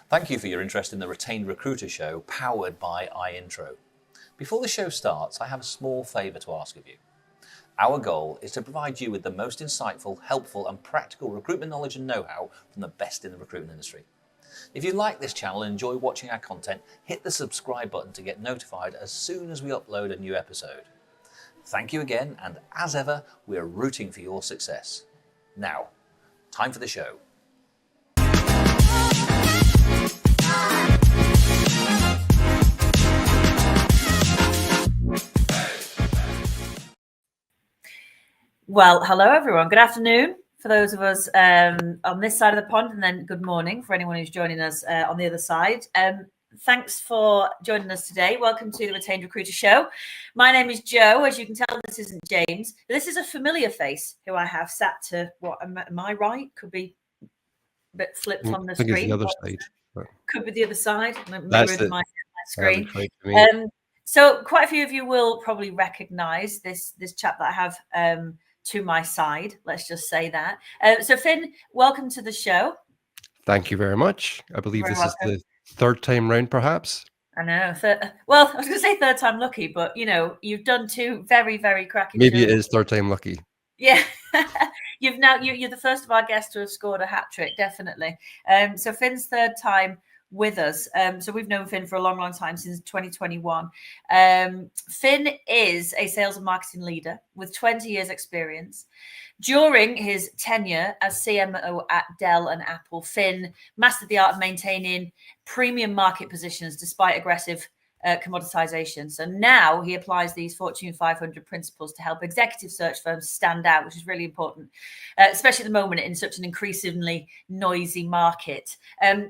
Thank you for your interest in the Retained Recruiter show powered by iIntro. Before the show starts, I have a small favour to ask of you. Our goal is to provide you with the most insightful, helpful and practical recruitment knowledge and know-how from the best in the recruitment industry. If you like this channel and enjoy watching our content, hit the subscribe button to get notified as soon as we upload a new episode. Thank you again, and as ever, we're rooting for your success. Now, time for the show. Well, hello everyone. Good afternoon for those of us on this side of the pond, and then good morning for anyone who's joining us on the other side. Thanks for joining us today. Welcome to the Retained Recruiter show. My name is Jo. As you can tell, this isn't James. This is a familiar face who I have sat to, am I right? Could be a bit flipped on the screen. It's the other side. Could be the other side. That's it. My screen. Right, so quite a few of you will probably recognise this chap that I have to my side. Let's just say that. So Finn, welcome to the show. Thank you very much. I believe this is the third time round, perhaps. I know. Well, I was going to say third time lucky, but you know, you've done two very, very cracking. Maybe it is third time lucky. Yeah. You're the first of our guests to have scored a hat trick, definitely. So Finn's third time with us. So we've known Finn for a long, long time, since 2021. Finn is a sales and marketing leader with 20 years experience. During his tenure as CMO at Dell and Apple, Finn mastered the art of maintaining premium market positions despite aggressive commoditization. So now he applies these Fortune 500 principles to help executive search firms stand out, which is really important, especially at the moment in such an increasingly noisy market.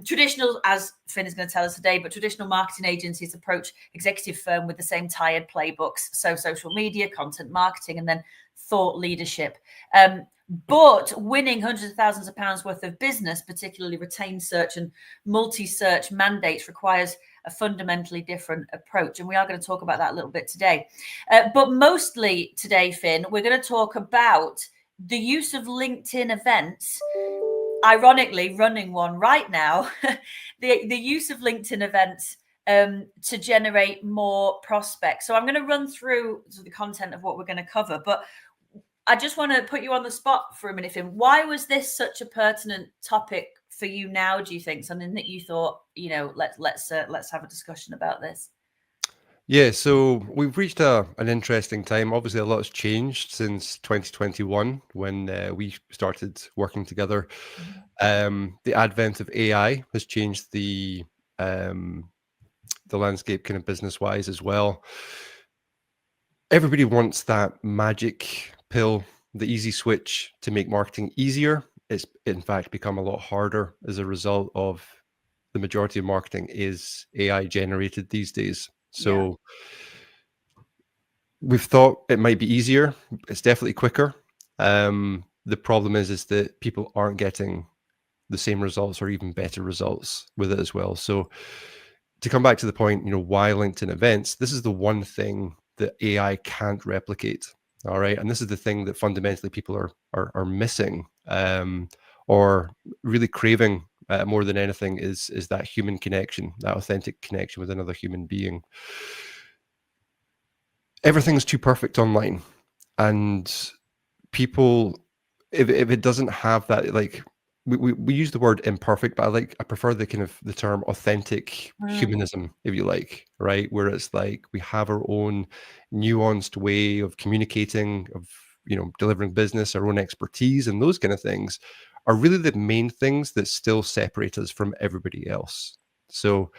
Traditional, as Finn is going to tell us today, but traditional marketing agencies approach executive firm with the same tired playbooks. So social media, content marketing, and then thought leadership. But winning hundreds of thousands of pounds worth of business, particularly retained search and multi-search mandates, requires a fundamentally different approach. And we are going to talk about that a little bit today. But mostly today, Finn, we're going to talk about the use of LinkedIn events. Ironically, running one right now, the use of LinkedIn events to generate more prospects. So I'm going to run through the content of what we're going to cover, but I just want to put you on the spot for a minute, Finn. Why was this such a pertinent topic for you now, do you think? Something that you thought, you know, let's have a discussion about this. Yeah, so we've reached an interesting time. Obviously, a lot has changed since 2021 when we started working together. The advent of AI has changed the landscape kind of business-wise as well. Everybody wants that magic pill, the easy switch to make marketing easier. It's in fact become a lot harder as a result of the majority of marketing is AI generated these days. So we've thought it might be easier. It's definitely quicker. The problem is that people aren't getting the same results or even better results with it as well. So to come back to the point, you know, why LinkedIn events, this is the one thing that AI can't replicate. All right. And this is the thing that fundamentally people are missing or really craving more than anything is that human connection, that authentic connection with another human being. Everything's too perfect online. And people, if it doesn't have that, like, we use the word imperfect, but I prefer the term authentic humanism, if you like, right? Where it's like we have our own nuanced way of communicating, of, you know, delivering business, our own expertise, and those kind of things are really the main things that still separate us from everybody else. So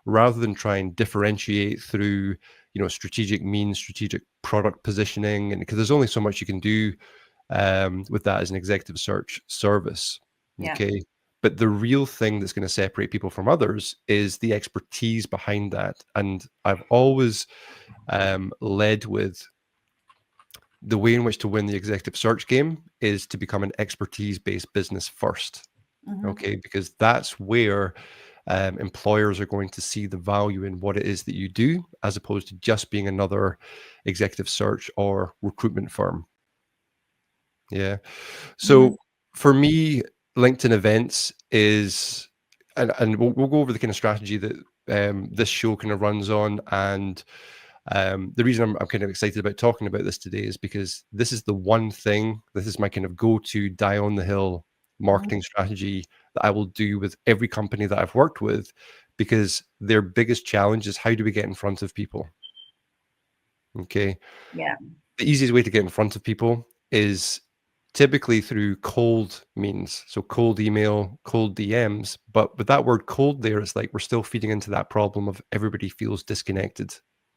rather than try and differentiate through, you know, strategic means, strategic product positioning, and because there's only so much you can do with that as an executive search service. Okay. But the real thing that's going to separate people from others is the expertise behind that. And I've always led with the way in which to win the executive search game is to become an expertise-based business first. Okay. Because that's where employers are going to see the value in what it is that you do, as opposed to just being another executive search or recruitment firm. Yeah. So for me, LinkedIn events is and we'll go over the kind of strategy that this show kind of runs on. And the reason I'm kind of excited about talking about this today is because this is the one thing, this is my kind of go-to die on the hill marketing strategy that I will do with every company that I've worked with, because their biggest challenge is, how do we get in front of people? Okay. Yeah. The easiest way to get in front of people is typically through cold means. So cold email, cold DMs. But with that word cold there, it's like we're still feeding into that problem of everybody feels disconnected.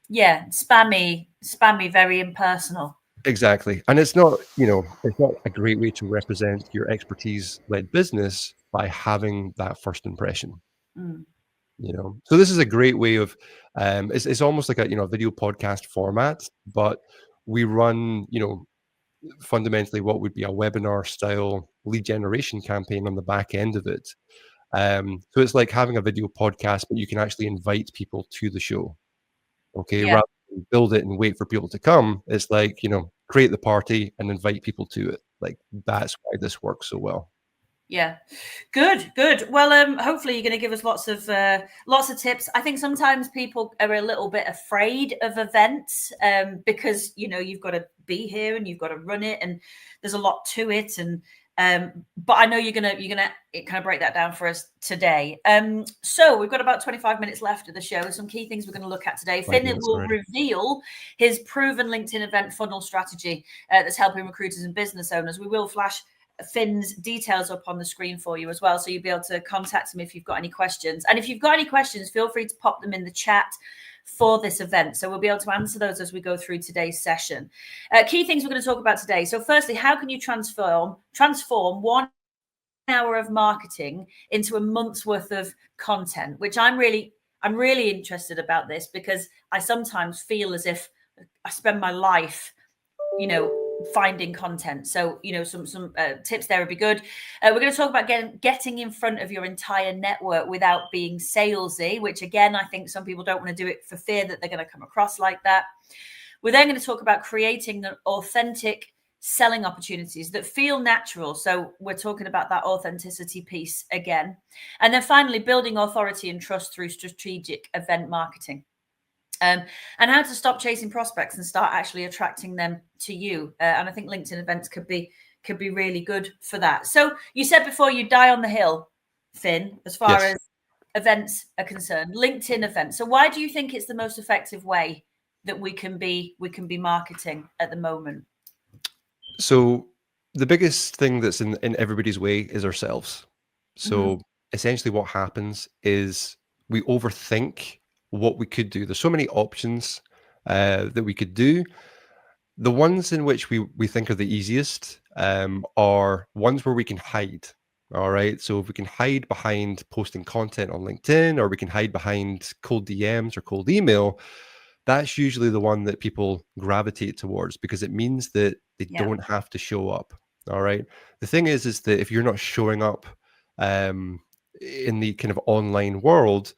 Yeah. Spammy, very impersonal. Exactly. And it's not, it's not a great way to represent your expertise-led business by having that first impression. So this is a great way of, it's almost like a video podcast format, but we run, fundamentally what would be a webinar style lead generation campaign on the back end of it. So it's like having a video podcast, but you can actually invite people to the show. Okay. Yeah. Rather than build it and wait for people to come, it's like, create the party and invite people to it. Like, that's why this works so well. Yeah, good. Well, hopefully you're going to give us lots of tips. I think sometimes people are a little bit afraid of events because you've got to be here and you've got to run it, and there's a lot to it. And but I know you're gonna kind of break that down for us today. So we've got about 25 minutes left of the show. Some key things we're going to look at today. Finn will reveal his proven LinkedIn event funnel strategy that's helping recruiters and business owners. We will flash Finn's details up on the screen for you as well, so you'll be able to contact him if you've got any questions. And if you've got any questions, feel free to pop them in the chat for this event, so we'll be able to answer those as we go through today's session. Key things we're going to talk about today. So firstly, how can you transform 1 hour of marketing into a month's worth of content, which I'm really interested about this, because I sometimes feel as if I spend my life finding content. So some tips there would be good. We're going to talk about getting in front of your entire network without being salesy, which again, I think some people don't want to do it for fear that they're going to come across like that. We're then going to talk about creating the authentic selling opportunities that feel natural. So we're talking about that authenticity piece again. And then finally, building authority and trust through strategic event marketing. And how to stop chasing prospects and start actually attracting them to you. And I think LinkedIn events could be really good for that. So you said before you die on the hill, Finn, as far as events are concerned, LinkedIn events. So why do you think it's the most effective way that we can be marketing at the moment? So the biggest thing that's in everybody's way is ourselves. So essentially what happens is we overthink what we could do. There's so many options that we could do. The ones in which we think are the easiest are ones where we can hide. All right. So if we can hide behind posting content on LinkedIn, or we can hide behind cold DMs or cold email, that's usually the one that people gravitate towards, because it means that they don't have to show up. All right. The thing is that if you're not showing up in the kind of online world,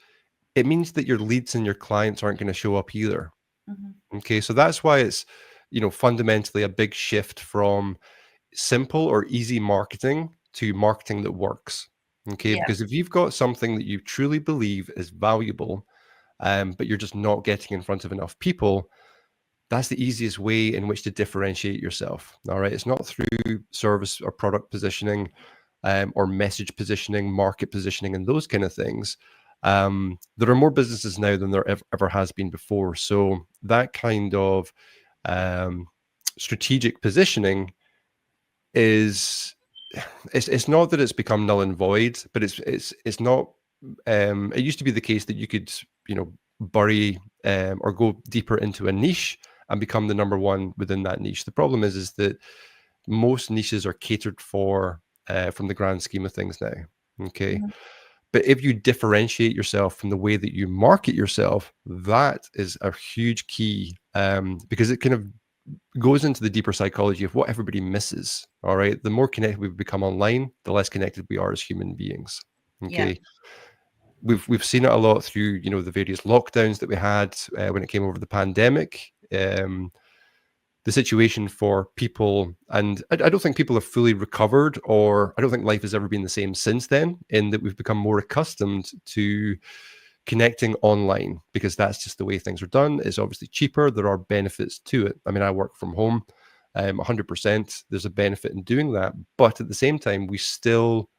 it means that your leads and your clients aren't going to show up either. Okay. So that's why it's, fundamentally a big shift from simple or easy marketing to marketing that works. Okay. Because if you've got something that you truly believe is valuable, but you're just not getting in front of enough people, that's the easiest way in which to differentiate yourself. All right. It's not through service or product positioning or message positioning, market positioning, and those kind of things. There are more businesses now than there ever has been before. So that kind of strategic positioning is, it's not that it's become null and void, but it's not. It used to be the case that you could, bury or go deeper into a niche and become the number one within that niche. The problem is that most niches are catered for from the grand scheme of things now. Okay. But if you differentiate yourself from the way that you market yourself, that is a huge key, because it kind of goes into the deeper psychology of what everybody misses. All right. The more connected we become online, the less connected we are as human beings. Okay. We've seen it a lot through, the various lockdowns that we had when it came over the pandemic. the situation for people, and I don't think people have fully recovered, or I don't think life has ever been the same since then, in that we've become more accustomed to connecting online because that's just the way things are done. It's obviously cheaper. There are benefits to it. I mean, I work from home 100%. There's a benefit in doing that. But at the same time, we still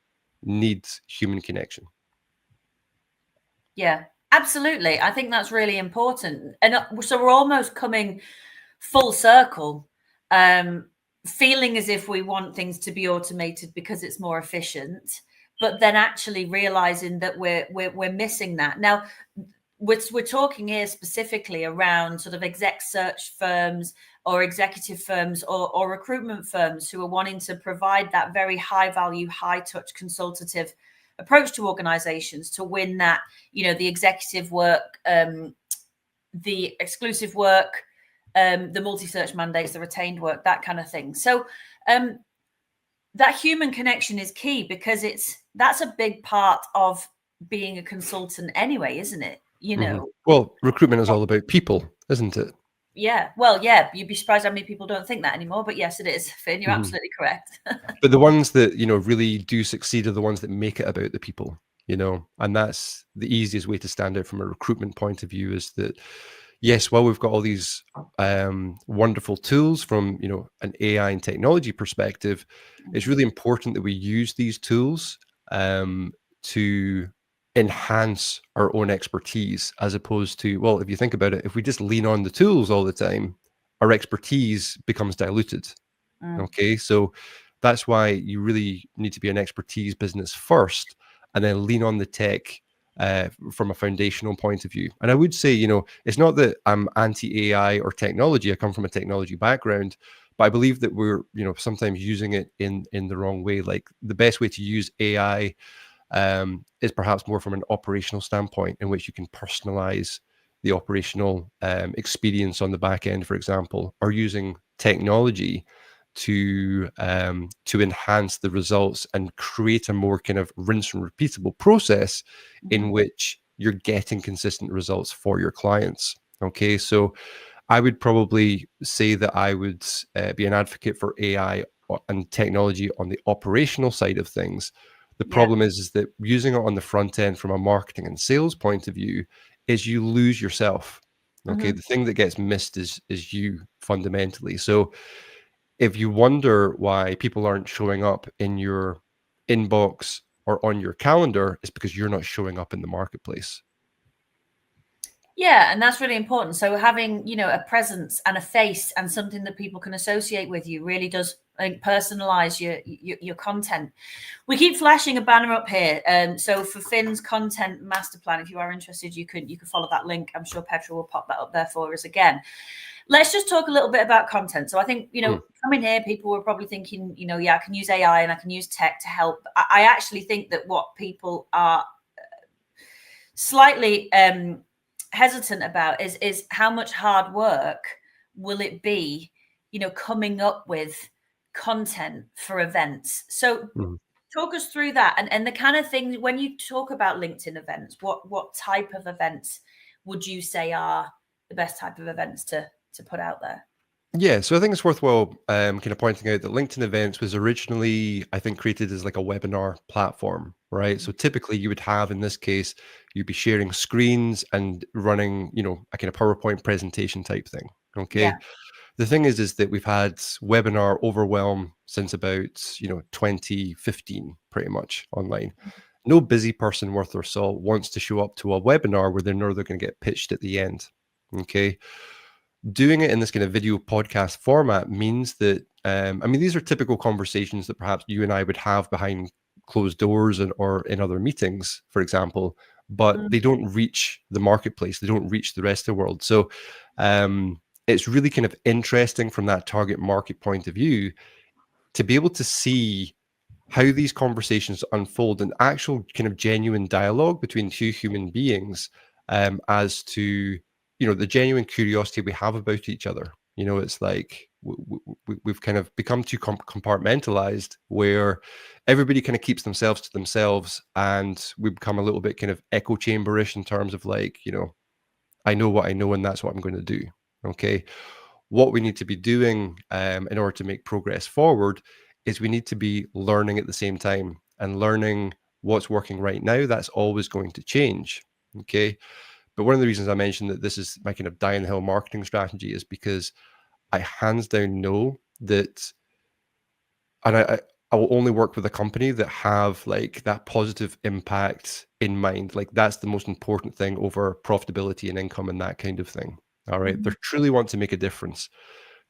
need human connection. Yeah, absolutely. I think that's really important. And so we're almost coming full circle, feeling as if we want things to be automated because it's more efficient, but then actually realizing that we're missing that. Now, we're talking here specifically around sort of exec search firms or executive firms or recruitment firms who are wanting to provide that very high value, high touch consultative approach to organizations to win that, the executive work, the exclusive work, the multi-search mandates, the retained work, that kind of thing. So that human connection is key because that's a big part of being a consultant anyway, isn't it? Well, recruitment is all about people, isn't it? Yeah. Well, yeah, you'd be surprised how many people don't think that anymore, but yes, it is, Finn. You're absolutely correct. But the ones that, really do succeed are the ones that make it about the people, and that's the easiest way to stand out from a recruitment point of view, is that, yes, while we've got all these wonderful tools from, an AI and technology perspective, it's really important that we use these tools to enhance our own expertise, as opposed to, well, if you think about it, if we just lean on the tools all the time, our expertise becomes diluted. Okay, so that's why you really need to be an expertise business first, and then lean on the tech from a foundational point of view. And I would say, it's not that I'm anti-AI or technology. I come from a technology background, but I believe that we're, sometimes using it in the wrong way. Like, the best way to use AI is perhaps more from an operational standpoint, in which you can personalize the operational experience on the back end, for example, or using technology to enhance the results and create a more kind of rinse and repeatable process in which you're getting consistent results for your clients. Okay, so I would probably say that I would be an advocate for AI and technology on the operational side of things. The problem is that using it on the front end from a marketing and sales point of view is you lose yourself. Okay, the thing that gets missed is you, fundamentally. So if you wonder why people aren't showing up in your inbox or on your calendar, it's because you're not showing up in the marketplace. Yeah, and that's really important. So having, a presence and a face and something that people can associate with you really does, I think, personalize your content. We keep flashing a banner up here. So for Finn's content master plan, if you are interested, you can follow that link. I'm sure Petra will pop that up there for us again. Let's just talk a little bit about content. So I think, coming here, people were probably thinking, I can use AI and I can use tech to help. I actually think that what people are slightly hesitant about is how much hard work will it be, coming up with content for events. So talk us through that and the kind of things when you talk about LinkedIn events, what type of events would you say are the best type of events to put out there? Yeah, so I think it's worthwhile kind of pointing out that LinkedIn Events was originally, I think, created as like a webinar platform, right? So typically you would have, in this case, you'd be sharing screens and running, a kind of PowerPoint presentation type thing, okay? Yeah. The thing is that we've had webinar overwhelm since about, 2015, pretty much, online. No busy person worth their salt wants to show up to a webinar where they know they're going to get pitched at the end, okay? Doing it in this kind of video podcast format means that, these are typical conversations that perhaps you and I would have behind closed doors or in other meetings, for example, but they don't reach the marketplace. They don't reach the rest of the world. So it's really kind of interesting from that target market point of view to be able to see how these conversations unfold, an actual kind of genuine dialogue between two human beings as to the genuine curiosity we have about each other. It's like we've kind of become too compartmentalized, where everybody kind of keeps themselves to themselves, and we become a little bit kind of echo chamberish in terms of like, I know what I know and that's what I'm going to do. Okay. what we need to be doing in order to make progress forward is we need to be learning at the same time, and learning what's working right now. That's always going to change. Okay. But one of the reasons I mentioned that this is my kind of die on the hill marketing strategy is because I hands down know that, and I will only work with a company that have like that positive impact in mind. Like that's the most important thing over profitability and income and that kind of thing. All right. They truly want to make a difference.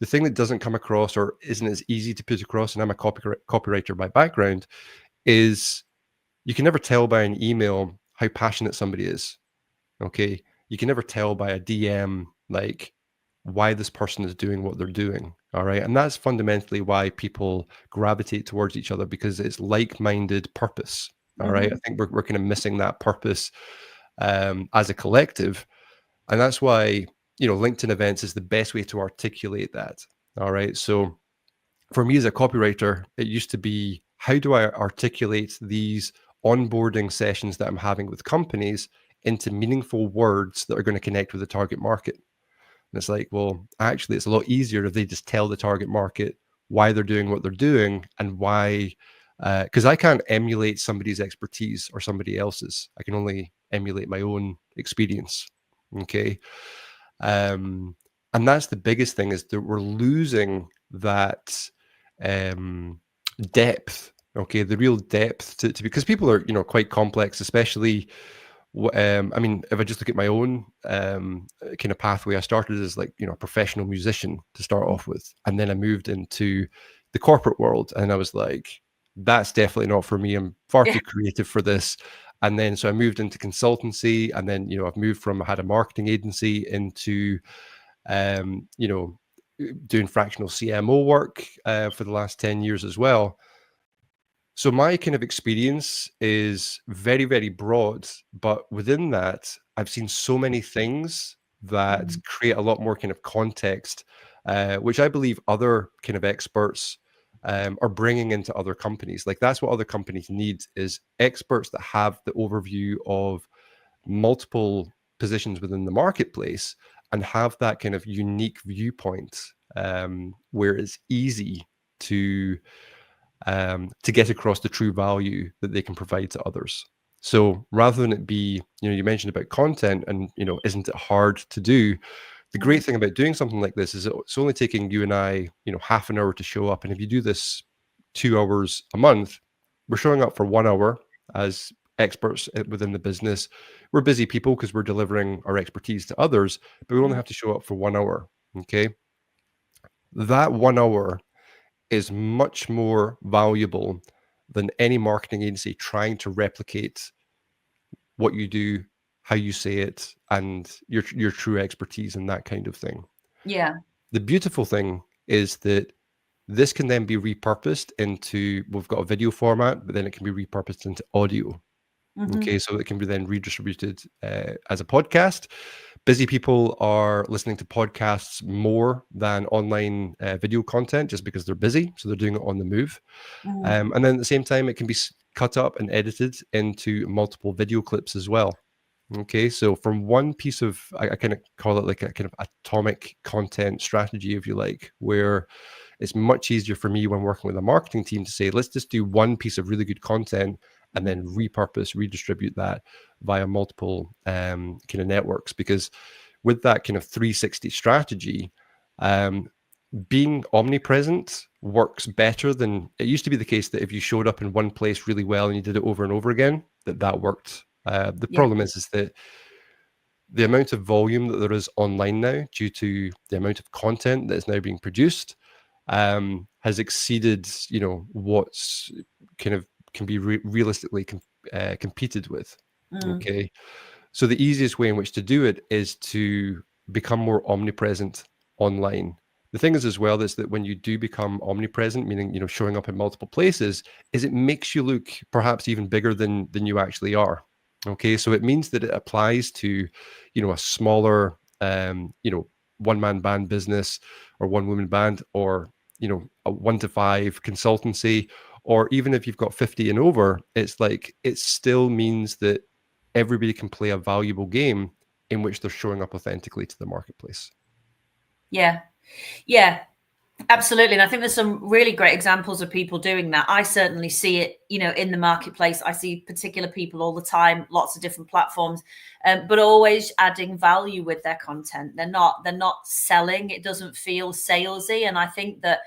The thing that doesn't come across or isn't as easy to put across, and I'm a copywriter by background, is you can never tell by an email how passionate somebody is. Okay. You can never tell by a DM like why this person is doing what they're doing. All right. And that's fundamentally why people gravitate towards each other, because it's like-minded purpose. All right. I think we're kind of missing that purpose as a collective. And that's why, LinkedIn events is the best way to articulate that. All right. So for me as a copywriter, it used to be, how do I articulate these onboarding sessions that I'm having with companies into meaningful words that are going to connect with the target market? And it's like, well, actually, it's a lot easier if they just tell the target market why they're doing what they're doing and why, because I can't emulate somebody's expertise or somebody else's. I can only emulate my own experience. Okay. And that's the biggest thing, is that we're losing that depth. Okay. The real depth to because people are, quite complex, especially I mean, if I just look at my own kind of pathway, I started as like, a professional musician to start off with. And then I moved into the corporate world and I was like, that's definitely not for me. I'm far too creative for this. And then, so I moved into consultancy, and then, I've moved from, I had a marketing agency into, doing fractional CMO work for the last 10 years as well. So my kind of experience is very, very broad, but within that, I've seen so many things that create a lot more kind of context, which I believe other kind of experts are bringing into other companies. Like that's what other companies need, is experts that have the overview of multiple positions within the marketplace and have that kind of unique viewpoint where it's easy to get across the true value that they can provide to others. So rather than it be, you mentioned about content and, isn't it hard to do? The great thing about doing something like this is it's only taking you and I, half an hour to show up. And if you do this 2 hours a month, we're showing up for 1 hour as experts within the business. We're busy people because we're delivering our expertise to others, but we only have to show up for 1 hour. Okay. That 1 hour is much more valuable than any marketing agency trying to replicate what you do, how you say it, and your true expertise and that kind of thing. Yeah. The beautiful thing is that this can then be repurposed into, we've got a video format, but then it can be repurposed into audio. Okay, so it can be then redistributed as a podcast. Busy people are listening to podcasts more than online video content just because they're busy. So they're doing it on the move. And then at the same time, it can be cut up and edited into multiple video clips as well. Okay, so from one piece of, I kind of call it like a kind of atomic content strategy, if you like, where it's much easier for me when working with a marketing team to say, let's just do one piece of really good content and then repurpose, redistribute that via multiple kind of networks. Because with that kind of 360 strategy, being omnipresent works better than it used to be the case, that if you showed up in one place really well and you did it over and over again, that worked. The problem is that the amount of volume that there is online now, due to the amount of content that is now being produced, has exceeded, what's kind of can be realistically competed with. Okay, so the easiest way in which to do it is to become more omnipresent online. The thing is as well is that when you do become omnipresent, meaning showing up in multiple places, is it makes you look perhaps even bigger than you actually are. Okay, so it means that it applies to a smaller one-man band business or one-woman band, or a 1 to 5 consultancy, or even if you've got 50 and over, it's like it still means that everybody can play a valuable game in which they're showing up authentically to the marketplace. Yeah. Yeah, absolutely. And I think there's some really great examples of people doing that. I certainly see it, in the marketplace. I see particular people all the time, lots of different platforms, but always adding value with their content. They're not selling. It doesn't feel salesy. And I think that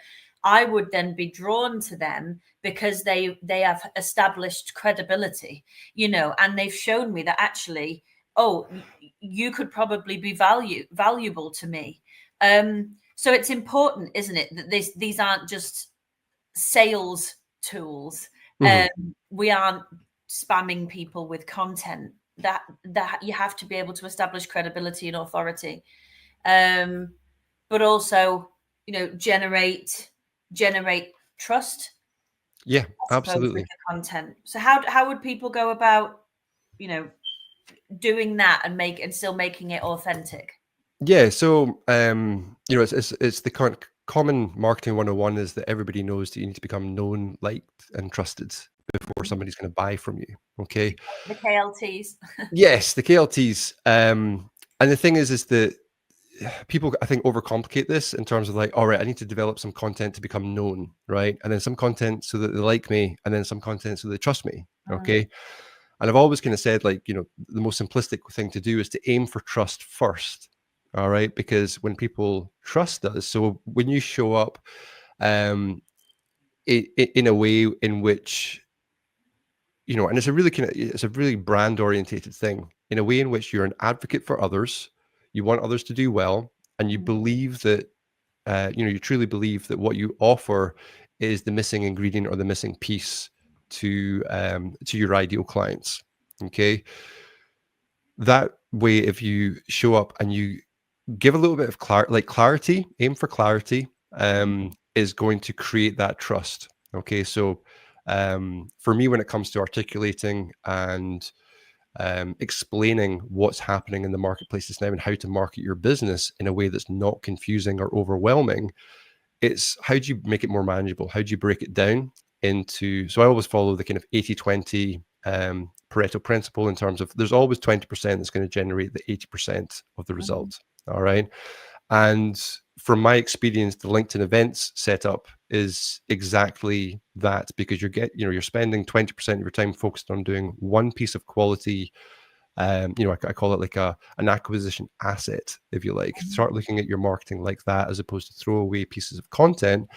I would then be drawn to them because they have established credibility, and they've shown me that actually, oh, you could probably be valuable to me. So it's important, isn't it, that these aren't just sales tools. We aren't spamming people with content. That you have to be able to establish credibility and authority, but also, generate trust. Yeah, I suppose, absolutely. with the content. So how would people go about, doing that and still making it authentic? Yeah, so it's the common marketing 101 is that everybody knows that you need to become known, liked, and trusted before somebody's going to buy from you. Okay. The KLTs. Yes, the KLTs. And the thing is that people, I think, overcomplicate this in terms of like, all right, I need to develop some content to become known, right? And then some content so that they like me, and then some content so they trust me. Okay. And I've always kind of said, like, the most simplistic thing to do is to aim for trust first. All right. Because when people trust us, so when you show up in a way in which, and it's a really brand orientated thing, in a way in which you're an advocate for others, you want others to do well, and you believe that, you truly believe that what you offer is the missing ingredient or the missing piece to your ideal clients. Okay. That way, if you show up and you give a little bit of clarity, aim for clarity, is going to create that trust. Okay. So for me, when it comes to articulating and explaining what's happening in the marketplaces now and how to market your business in a way that's not confusing or overwhelming, it's how do you make it more manageable? How do you break it down into, so I always follow the kind of 80-20 Pareto principle, in terms of there's always 20% that's going to generate the 80% of the results. All right. And from my experience, the LinkedIn events setup is exactly that, because you're spending 20% of your time focused on doing one piece of quality. I call it like an acquisition asset, if you like. Start looking at your marketing like that, as opposed to throwaway pieces of content.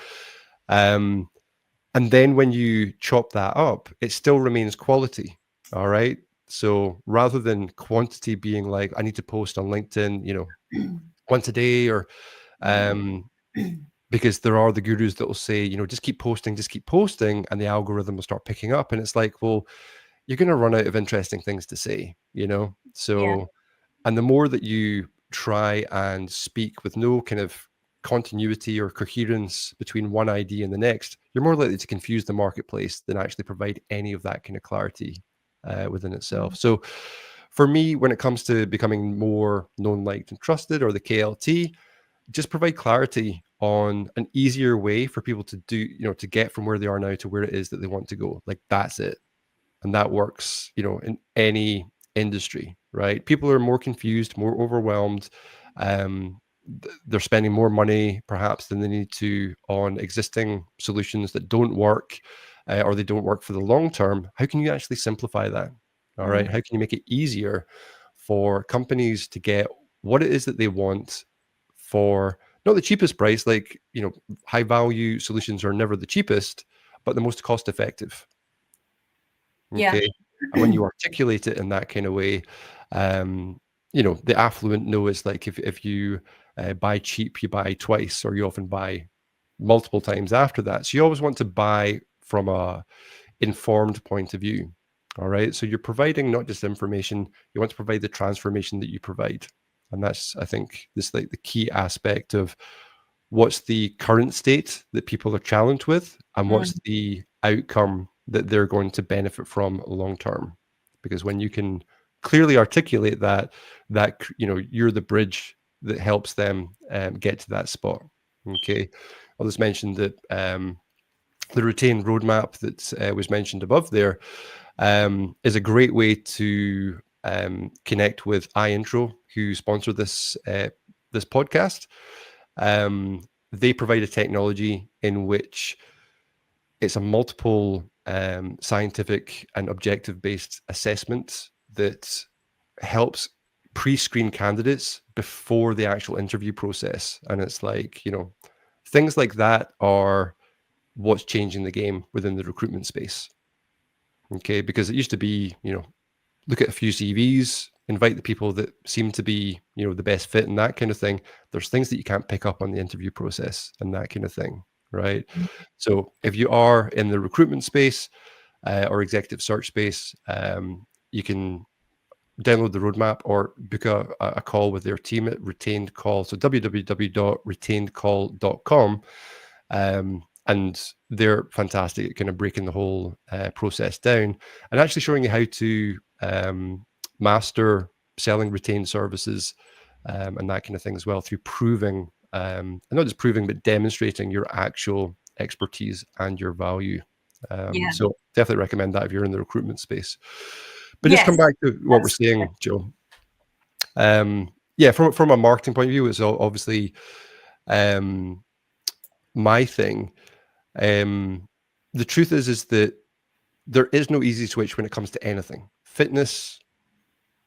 And then when you chop that up, it still remains quality. All right. So rather than quantity being like, I need to post on LinkedIn, once a day, or because there are the gurus that will say, just keep posting, and the algorithm will start picking up. And it's like, well, you're going to run out of interesting things to say, So, Yeah. and the more that you try and speak with no kind of continuity or coherence between one idea and the next, you're more likely to confuse the marketplace than actually provide any of that kind of clarity within itself. So for me, when it comes to becoming more known, liked, and trusted, or the KLT, just provide clarity on an easier way for people to do, to get from where they are now to where it is that they want to go. Like, that's it. And that works, in any industry, right? People are more confused, more overwhelmed. They're spending more money perhaps than they need to on existing solutions that don't work, or they don't work for the long term. How can you actually simplify that? All right. How can you make it easier for companies to get what it is that they want for not the cheapest price? Like, high value solutions are never the cheapest, but the most cost effective. Okay. Yeah. And when you articulate it in that kind of way, the affluent know it's like, if you buy cheap, you buy twice, or you often buy multiple times after that. So you always want to buy from a informed point of view. All right. So you're providing not just information, you want to provide the transformation that you provide. And that's, I think, this like the key aspect of what's the current state that people are challenged with, and what's the outcome that they're going to benefit from long term. Because when you can clearly articulate that you're the bridge that helps them get to that spot. Okay. I'll just mention that the Retained roadmap that was mentioned above there is a great way to connect with iIntro, who sponsor this podcast. They provide a technology in which it's a multiple scientific and objective-based assessment that helps pre-screen candidates before the actual interview process. And it's like, things like that are what's changing the game within the recruitment space. Okay, because it used to be, look at a few CVs, invite the people that seem to be, the best fit and that kind of thing. There's things that you can't pick up on the interview process and that kind of thing, right? So if you are in the recruitment space or executive search space, you can download the roadmap or book a call with their team at Retained Call. So www.retainedcall.com. And they're fantastic at kind of breaking the whole process down and actually showing you how to master selling retained services and that kind of thing as well through proving, and not just proving, but demonstrating your actual expertise and your value. So definitely recommend that if you're in the recruitment space. But just come back to what we're saying, Joe. From a marketing point of view, it's obviously my thing. The truth is that there is no easy switch when it comes to anything. Fitness,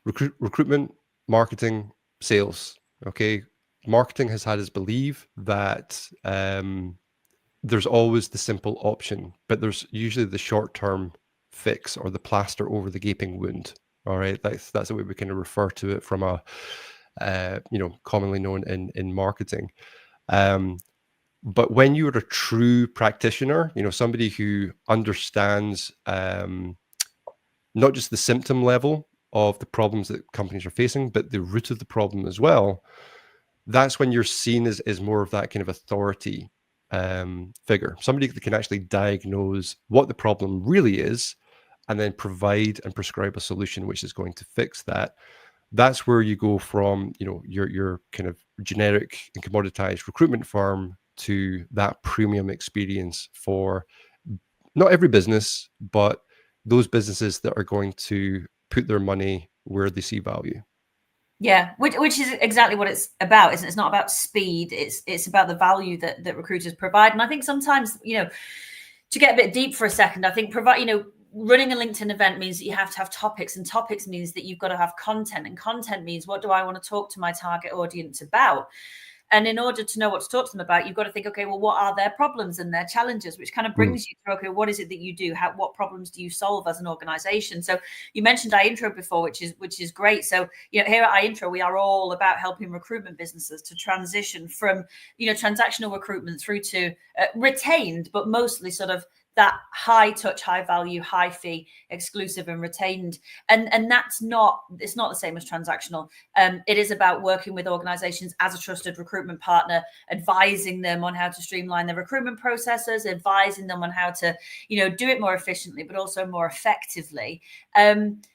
recruitment, marketing, sales. Okay. Marketing has had us believe that there's always the simple option, but there's usually the short-term fix or the plaster over the gaping wound. All right. That's the way we kind of refer to it from a, commonly known in marketing. But when you're a true practitioner, somebody who understands not just the symptom level of the problems that companies are facing, but the root of the problem as well, that's when you're seen as more of that kind of authority figure, somebody that can actually diagnose what the problem really is and then provide and prescribe a solution which is going to fix that. That's where you go from, your kind of generic and commoditized recruitment firm to that premium experience for not every business, but those businesses that are going to put their money where they see value. Yeah, which is exactly what it's about, isn't it? It's not about speed. It's about the value that recruiters provide. And I think sometimes, to get a bit deep for a second, I think running a LinkedIn event means that you have to have topics, and topics means that you've got to have content, and content means what do I want to talk to my target audience about? And in order to know what to talk to them about, you've got to think, okay, well, what are their problems and their challenges, which kind of brings you through, okay, what is it that you do? What problems do you solve as an organization? So you mentioned iIntro before, which is great. So, here at iIntro, we are all about helping recruitment businesses to transition from, transactional recruitment through to retained, but mostly sort of that high touch, high value, high fee, exclusive and retained. And it's not the same as transactional. It is about working with organizations as a trusted recruitment partner, advising them on how to streamline their recruitment processes, advising them on how to, do it more efficiently, but also more effectively. And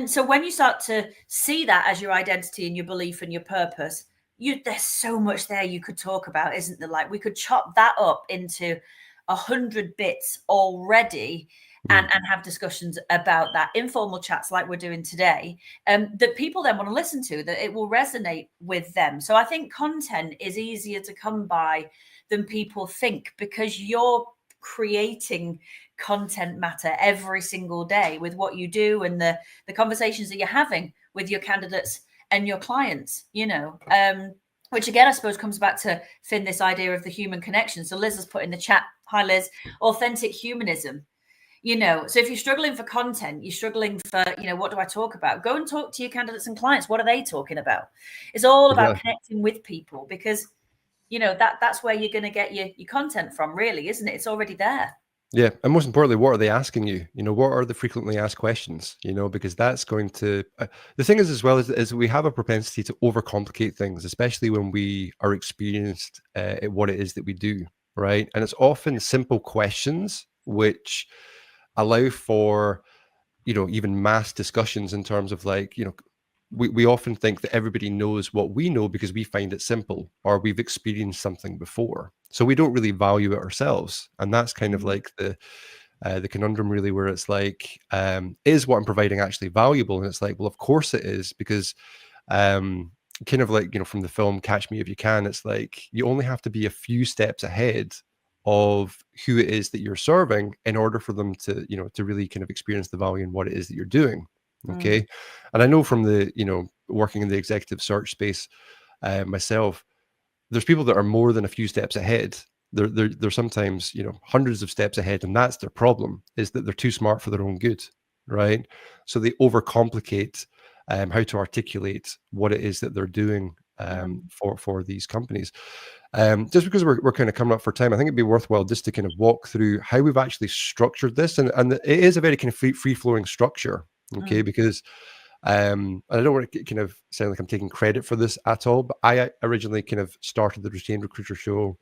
so when you start to see that as your identity and your belief and your purpose, there's so much there you could talk about, isn't there? Like, we could chop that up into 100 bits already and have discussions about that, informal chats like we're doing today, that people then want to listen to, that it will resonate with them. So I think content is easier to come by than people think, because you're creating content matter every single day with what you do and the conversations that you're having with your candidates and your clients, which again, I suppose comes back to, Finn, this idea of the human connection. So Liz has put in the chat, hi Liz, authentic humanism. So if you're struggling for content, you're struggling for, what do I talk about? Go and talk to your candidates and clients. What are they talking about? It's all about connecting with people, because, that's where you're going to get your content from, really, isn't it? It's already there. Yeah. And most importantly, what are they asking you? What are the frequently asked questions? Because that's going to, the thing is, as well, is we have a propensity to overcomplicate things, especially when we are experienced at what it is that we do, right? And it's often simple questions which allow for, even mass discussions in terms of we often think that everybody knows what we know because we find it simple or we've experienced something before. So we don't really value it ourselves. And that's kind of like the conundrum, really, where it's like, is what I'm providing actually valuable? And it's like, well, of course it is, because kind of like, from the film Catch Me If You Can, it's like you only have to be a few steps ahead of who it is that you're serving in order for them to, to really kind of experience the value in what it is that you're doing. Okay. And I know from the, working in the executive search space myself, there's people that are more than a few steps ahead. They're sometimes, hundreds of steps ahead, and that's their problem, is that they're too smart for their own good, right? So they overcomplicate how to articulate what it is that they're doing for these companies. Just because we're kind of coming up for time, I think it'd be worthwhile just to kind of walk through how we've actually structured this, and it is a very kind of free flowing structure, okay? Because and I don't want to kind of sound like I'm taking credit for this at all, but I originally kind of started the Retained Recruiter show,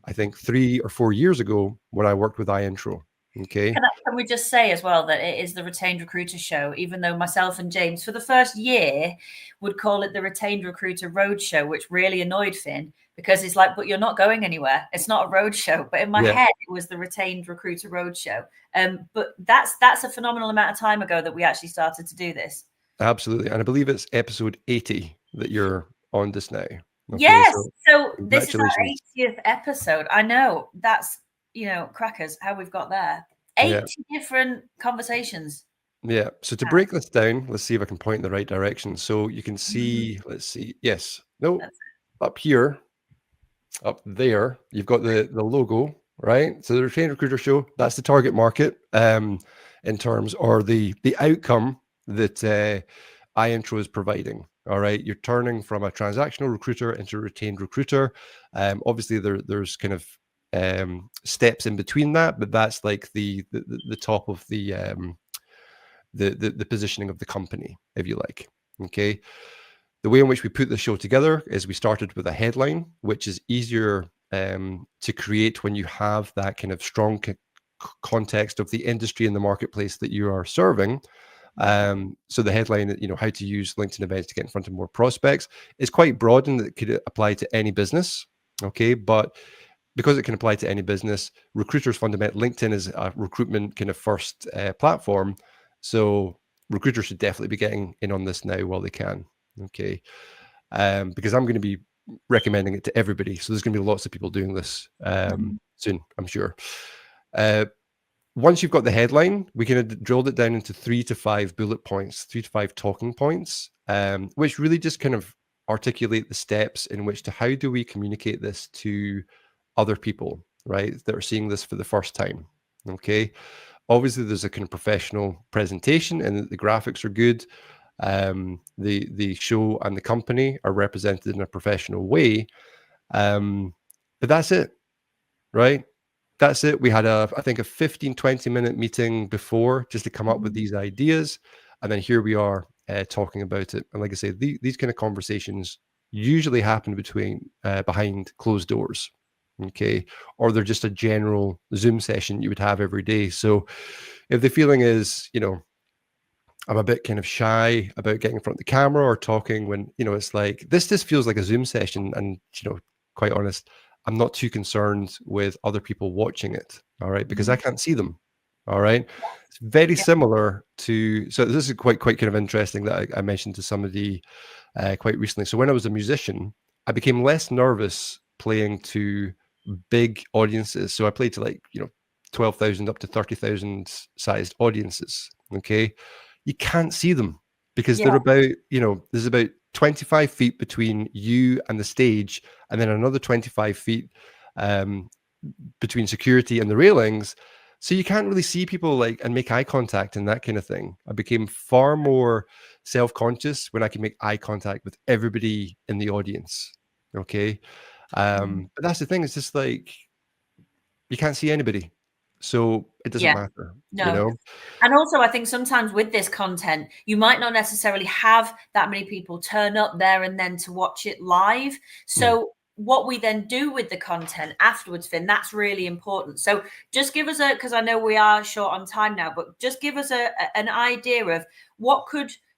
I think 3 or 4 years ago when I worked with iIntro. Okay. Can we just say as well that it is the Retained Recruiter show, even though myself and James for the first year would call it the Retained Recruiter Roadshow, which really annoyed Finn because it's like, but you're not going anywhere. It's not a roadshow. But in my head, it was the Retained Recruiter Roadshow. But that's a phenomenal amount of time ago that we actually started to do this. Absolutely. And I believe it's episode 80 that you're on just now. Okay, yes. So this is our 80th episode. I know. That's, crackers, how we've got there. 80 different conversations. Yeah. So to break this down, let's see if I can point in the right direction. So you can see, let's see. Yes. No. Up here, up there, you've got the logo, right? So the Retained Recruiter show, that's the target market in terms, or the outcome that iIntro is providing. All right, you're turning from a transactional recruiter into a retained recruiter. Obviously, there's kind of steps in between that, but that's like the top of the positioning of the company, if you like. Okay. The way in which we put the show together is we started with a headline, which is easier to create when you have that kind of strong context of the industry and the marketplace that you are serving. So the headline, how to use LinkedIn events to get in front of more prospects, is quite broad and it could apply to any business. Okay. But because it can apply to any business, recruiters fundamentally, LinkedIn is a recruitment kind of first platform. So recruiters should definitely be getting in on this now while they can. Okay. Because I'm going to be recommending it to everybody. So there's going to be lots of people doing this soon, I'm sure. Once you've got the headline, we kind of drilled it down into 3 to 5 bullet points, 3 to 5 talking points, which really just kind of articulate the steps in which to how do we communicate this to other people, right, that are seeing this for the first time. Okay. Obviously, there's a kind of professional presentation and the graphics are good. The show and the company are represented in a professional way. But that's it, right? That's it. We had I think a 15-20 minute meeting before just to come up with these ideas. And then here we are talking about it. And like I say, these kind of conversations usually happen behind closed doors. Okay. Or they're just a general Zoom session you would have every day. So if the feeling is, I'm a bit kind of shy about getting in front of the camera or talking when, it's like, this just feels like a Zoom session. And, quite honest, I'm not too concerned with other people watching it. All right. Because I can't see them. All right. It's very similar to, so this is quite kind of interesting that I mentioned to somebody quite recently. So when I was a musician, I became less nervous playing to big audiences. So I played to 12,000 up to 30,000 sized audiences. Okay. You can't see them because they're about, there's about 25 feet between you and the stage, and then another 25 feet between security and the railings. So you can't really see people and make eye contact and that kind of thing. I became far more self-conscious when I can make eye contact with everybody in the audience. Okay. But that's the thing. It's just like, you can't see anybody. So it doesn't matter. No. And also, I think sometimes with this content, you might not necessarily have that many people turn up there and then to watch it live. So what we then do with the content afterwards, Finn, that's really important. So just give us because I know we are short on time now, but just give us an idea of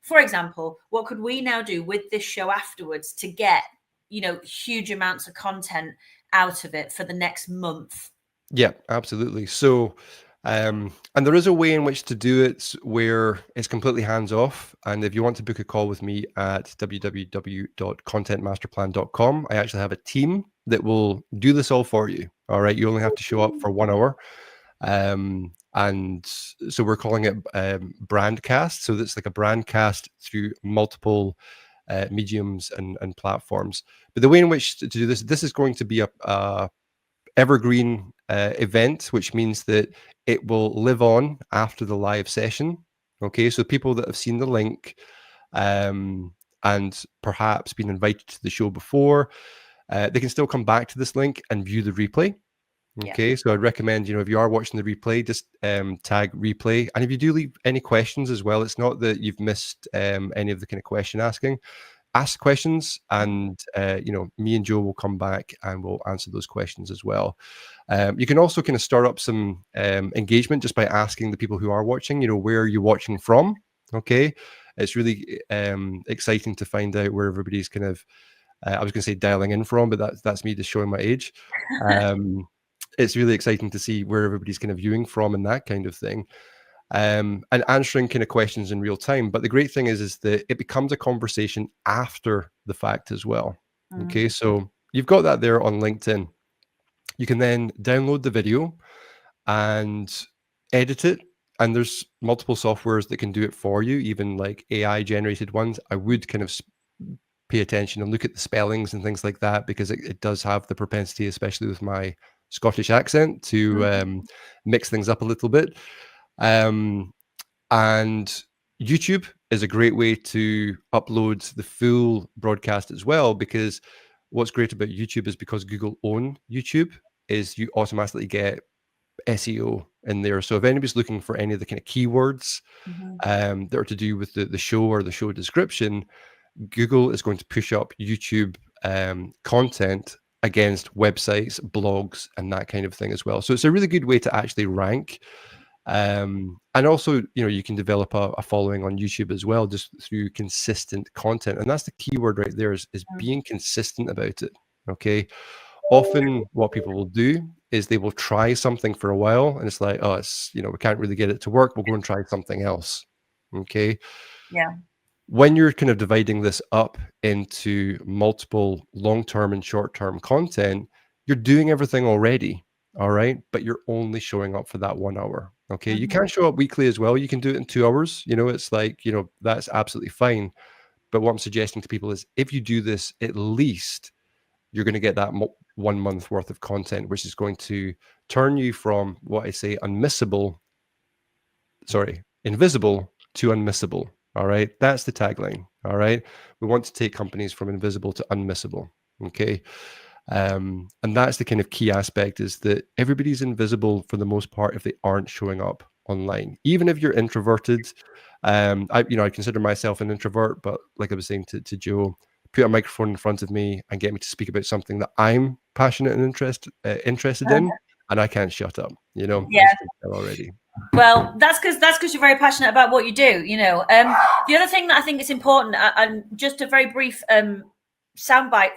for example, what could we now do with this show afterwards to get, huge amounts of content out of it for the next month? Yeah, absolutely. So And there is a way in which to do it where it's completely hands off. And if you want to book a call with me at www.contentmasterplan.com, I actually have a team that will do this all for you. All right. You only have to show up for 1 hour. And so we're calling it brandcast. So that's like a brandcast through multiple mediums and platforms. But the way in which to do this is going to be a evergreen event, which means that it will live on after the live session. Okay, so people that have seen the link and perhaps been invited to the show before, they can still come back to this link and view the replay. Okay, so I'd recommend, if you are watching the replay, just tag replay. And if you do leave any questions as well, it's not that you've missed any of the kind of question asking. Ask questions, and me and Joe will come back and we'll answer those questions as well. You can also kind of start up some engagement just by asking the people who are watching, where are you watching from? Okay, it's really exciting to find out where everybody's kind of, I was going to say dialing in from, but that's me just showing my age. It's really exciting to see where everybody's kind of viewing from and that kind of thing. And answering kind of questions in real time. But the great thing is that it becomes a conversation after the fact as well. Okay, so you've got that there on LinkedIn. You can then download the video and edit it. And there's multiple softwares that can do it for you, even like AI generated ones. I would kind of pay attention and look at the spellings and things like that, because it does have the propensity, especially with my Scottish accent, to mix things up a little bit. And YouTube is a great way to upload the full broadcast as well, because what's great about YouTube is because Google own YouTube is you automatically get SEO in there. So if anybody's looking for any of the kind of keywords that are to do with the show or the show description, Google is going to push up YouTube content against websites, blogs, and that kind of thing as well. So it's a really good way to actually rank. And also, you can develop a following on YouTube as well, just through consistent content. And that's the key word right there, is being consistent about it. Okay. Often what people will do is they will try something for a while and it's like, oh, we can't really get it to work. We'll go and try something else. Okay. Yeah. When you're kind of dividing this up into multiple long-term and short-term content, you're doing everything already. All right. But you're only showing up for that 1 hour. Okay. You can show up weekly as well. You can do it in 2 hours. It's like, that's absolutely fine. But what I'm suggesting to people is, if you do this, at least you're going to get that 1 month worth of content, which is going to turn you from what I say invisible to unmissable. All right. That's the tagline. All right. We want to take companies from invisible to unmissable. Okay. And that's the kind of key aspect, is that everybody's invisible for the most part if they aren't showing up online. Even if you're introverted, I consider myself an introvert, but like I was saying to Joe, put a microphone in front of me and get me to speak about something that I'm passionate and interested in, and I can't shut up. Yeah. Already. Well, that's because you're very passionate about what you do. The other thing that I think is important, and just a very brief soundbite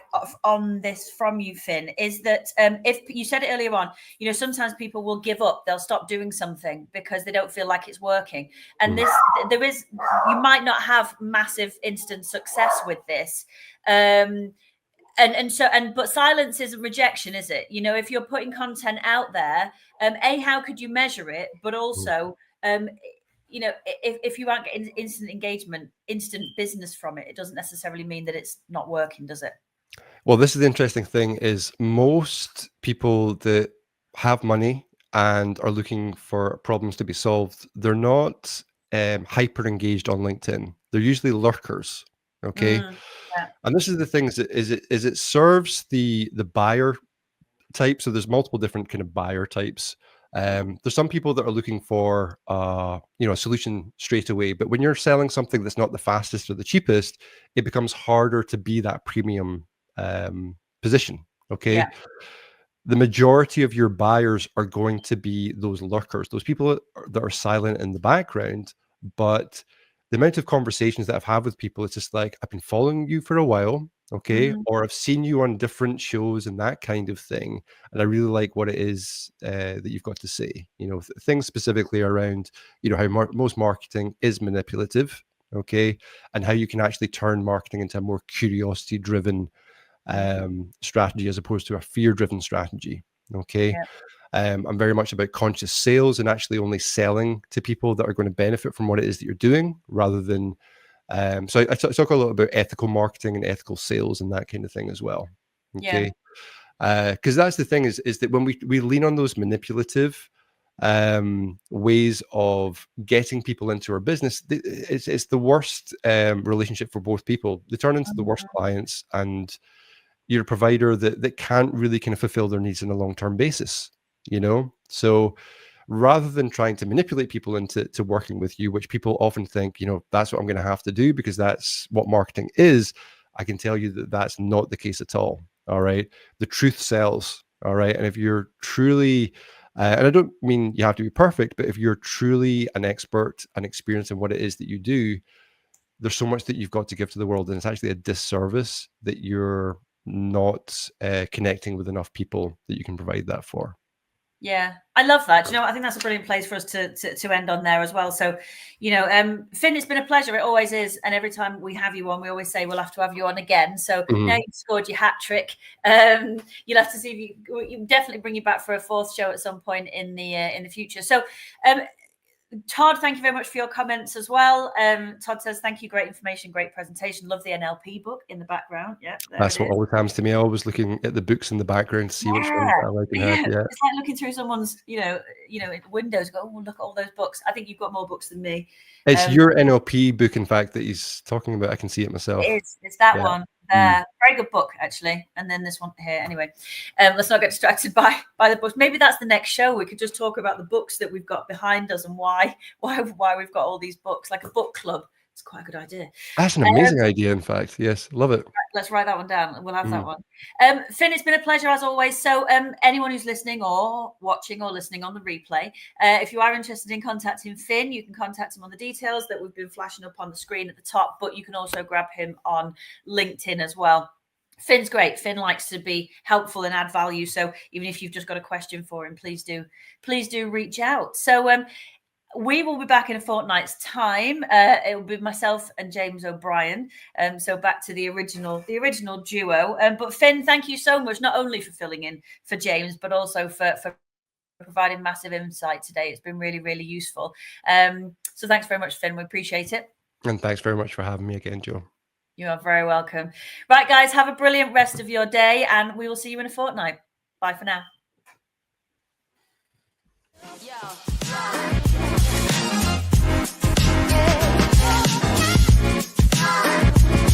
on this from you, Finn, is that if you said it earlier on, sometimes people will give up, they'll stop doing something because they don't feel like it's working. And you might not have massive instant success with this. But silence is a rejection, is it? If you're putting content out there, how could you measure it? But also, if you aren't getting instant engagement, instant business from it, it doesn't necessarily mean that it's not working, does it? Well, this is the interesting thing, is most people that have money and are looking for problems to be solved, they're not hyper engaged on LinkedIn. They're usually lurkers. Okay. Yeah. And this is the thing, is it serves the buyer type. So there's multiple different kind of buyer types. There's some people that are looking for a solution straight away, but when you're selling something that's not the fastest or the cheapest, it becomes harder to be that premium position. Okay. Yeah. The majority of your buyers are going to be those lurkers, those people that are silent in the background. But the amount of conversations that I've had with people, it's just like, I've been following you for a while. okay, or I've seen you on different shows and that kind of thing, and I really like what it is that you've got to say. You know, things specifically around, you know, how most marketing is manipulative, okay, and how you can actually turn marketing into a more curiosity-driven strategy as opposed to a fear-driven strategy, okay. Yeah. I'm very much about conscious sales and actually only selling to people that are going to benefit from what it is that you're doing, rather than so I talk a lot about ethical marketing and ethical sales and that kind of thing as well. Okay. Because that's the thing is that when we lean on those manipulative ways of getting people into our business, it's the worst relationship for both people. They turn into the worst clients, and you're a provider that can't really kind of fulfill their needs on a long-term basis, you know? So rather than trying to manipulate people into working with you, which people often think, you know, that's what I'm going to have to do because that's what marketing is, I can tell you that that's not the case at all. All right. The truth sells. All right. And if you're truly, and I don't mean you have to be perfect, but if you're truly an expert and experienced in what it is that you do, there's so much that you've got to give to the world. And it's actually a disservice that you're not connecting with enough people that you can provide that for. Yeah, I love that. You know, I think that's a brilliant place for us to end on there as well. So, you know, Finn, it's been a pleasure. It always is. And every time we have you on, we always say we'll have to have you on again. So now you've scored your hat trick. You'll have to see if you definitely bring you back for a fourth show at some point in the future. So, Todd, thank you very much for your comments as well. Todd says, thank you. Great information, great presentation. Love the NLP book in the background. Yeah, that's what always happens to me. I'm always looking at the books in the background to see which ones I like and have. Yeah, it's like looking through someone's, windows. Go, oh, look at all those books. I think you've got more books than me. It's your NLP book, in fact, that he's talking about. I can see it myself. It's that one. Very good book, actually. And then this one here. Anyway, let's not get distracted by the books. Maybe that's the next show. We could just talk about the books that we've got behind us and why we've got all these books, like a book club. It's quite a good idea. That's an amazing idea, in fact. Yes, love it. Let's write that one down. We'll have that one. Finn, it's been a pleasure as always. So anyone who's listening or watching or listening on the replay, if you are interested in contacting Finn, you can contact him on the details that we've been flashing up on the screen at the top, but you can also grab him on LinkedIn as well. Finn's great. Finn likes to be helpful and add value. So even if you've just got a question for him, please do reach out. So we will be back in a fortnight's time. It will be myself and James O'Brien. So back to the original duo. But Finn, thank you so much, not only for filling in for James, but also for providing massive insight today. It's been really, really useful. So thanks very much, Finn. We appreciate it. And thanks very much for having me again, Joe. You are very welcome. Right, guys, have a brilliant rest of your day, and we will see you in a fortnight. Bye for now. Yeah.